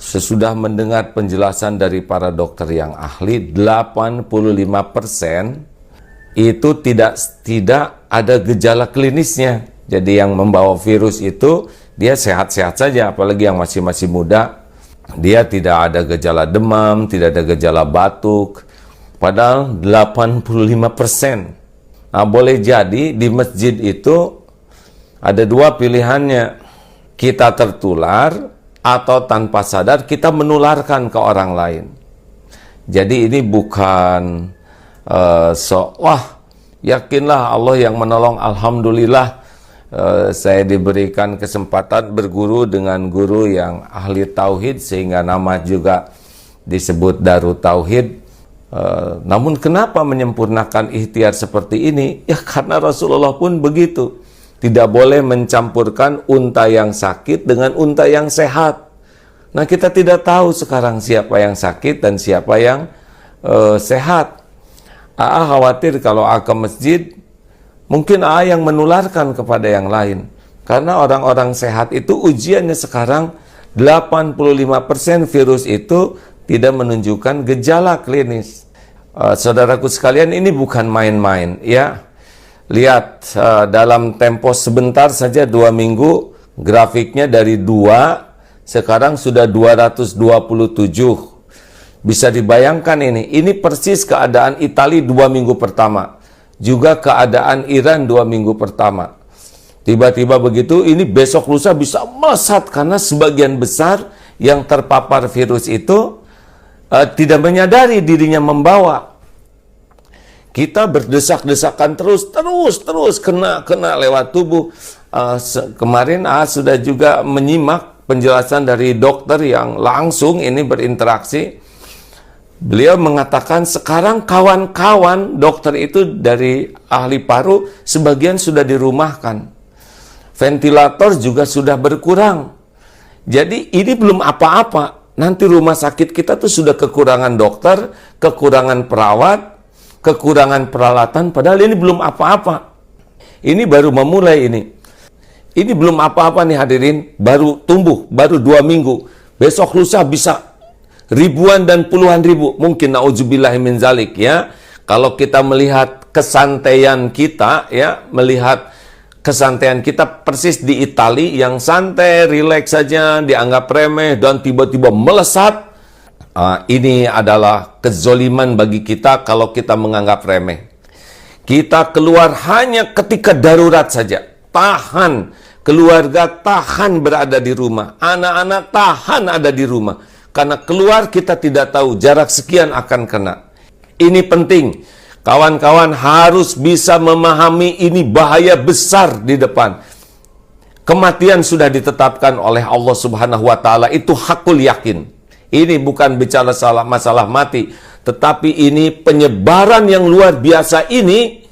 sesudah mendengar penjelasan dari para dokter yang ahli, 85% itu tidak ada gejala klinisnya. Jadi yang membawa virus itu dia sehat-sehat saja, apalagi yang masih muda. Dia tidak ada gejala demam, tidak ada gejala batuk. Padahal 85%. Nah, boleh jadi di masjid itu ada dua pilihannya. Kita tertular atau tanpa sadar kita menularkan ke orang lain. Jadi ini bukan wah, yakinlah Allah yang menolong, alhamdulillah. Saya diberikan kesempatan berguru dengan guru yang ahli tauhid sehingga nama juga disebut Darut Tauhid. Namun kenapa menyempurnakan ikhtiar seperti ini? Ya karena Rasulullah pun begitu. Tidak boleh mencampurkan unta yang sakit dengan unta yang sehat. Nah, kita tidak tahu sekarang siapa yang sakit dan siapa yang sehat. Khawatir kalau ke masjid mungkin yang menularkan kepada yang lain. Karena orang-orang sehat itu ujiannya sekarang 85% virus itu tidak menunjukkan gejala klinis. Saudaraku sekalian, ini bukan main-main ya. Lihat dalam tempo sebentar saja 2 minggu grafiknya dari 2 sekarang sudah 227. Bisa dibayangkan ini persis keadaan Italia 2 minggu pertama. Juga keadaan Iran 2 minggu pertama. Tiba-tiba begitu, ini besok lusa bisa melesat karena sebagian besar yang terpapar virus itu tidak menyadari dirinya membawa. Kita berdesak-desakan terus kena lewat tubuh. Kemarin sudah juga menyimak penjelasan dari dokter yang langsung ini berinteraksi. Beliau mengatakan sekarang kawan-kawan dokter itu dari ahli paru sebagian sudah dirumahkan. Ventilator juga sudah berkurang. Jadi ini belum apa-apa. Nanti rumah sakit kita tuh sudah kekurangan dokter, kekurangan perawat, kekurangan peralatan. Padahal ini belum apa-apa. Ini baru memulai ini. Ini belum apa-apa nih hadirin. Baru tumbuh, baru 2 minggu. Besok lusa bisa ribuan dan puluhan ribu, mungkin na'udzubillahi min zalik ya. Kalau kita melihat kesantaian kita ya, melihat kesantaian kita persis di Italia yang santai, rileks saja, dianggap remeh dan tiba-tiba melesat. Ini adalah kezoliman bagi kita kalau kita menganggap remeh. Kita keluar hanya ketika darurat saja. Tahan, keluarga tahan berada di rumah, anak-anak tahan ada di rumah. Karena keluar kita tidak tahu jarak sekian akan kena. Ini penting. Kawan-kawan harus bisa memahami ini bahaya besar di depan. Kematian sudah ditetapkan oleh Allah Subhanahu wa taala, itu hakul yakin. Ini bukan bicara masalah mati, tetapi ini penyebaran yang luar biasa ini.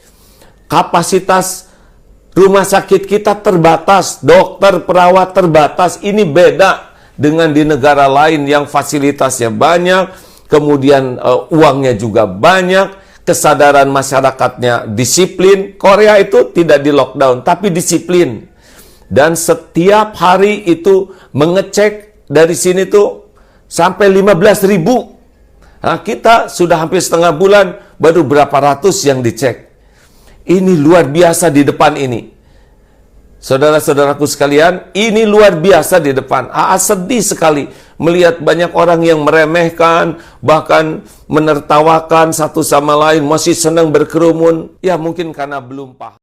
Kapasitas rumah sakit kita terbatas, dokter, perawat terbatas. Ini beda dengan di negara lain yang fasilitasnya banyak, kemudian uangnya juga banyak, kesadaran masyarakatnya disiplin. Korea itu tidak di lockdown, tapi disiplin. Dan setiap hari itu mengecek dari sini tuh sampai 15.000. Nah, kita sudah hampir setengah bulan, baru berapa ratus yang dicek. Ini luar biasa di depan ini. Saudara-saudaraku sekalian, ini luar biasa di depan. Sedih sekali melihat banyak orang yang meremehkan, bahkan menertawakan satu sama lain, masih senang berkerumun. Ya mungkin karena belum paham.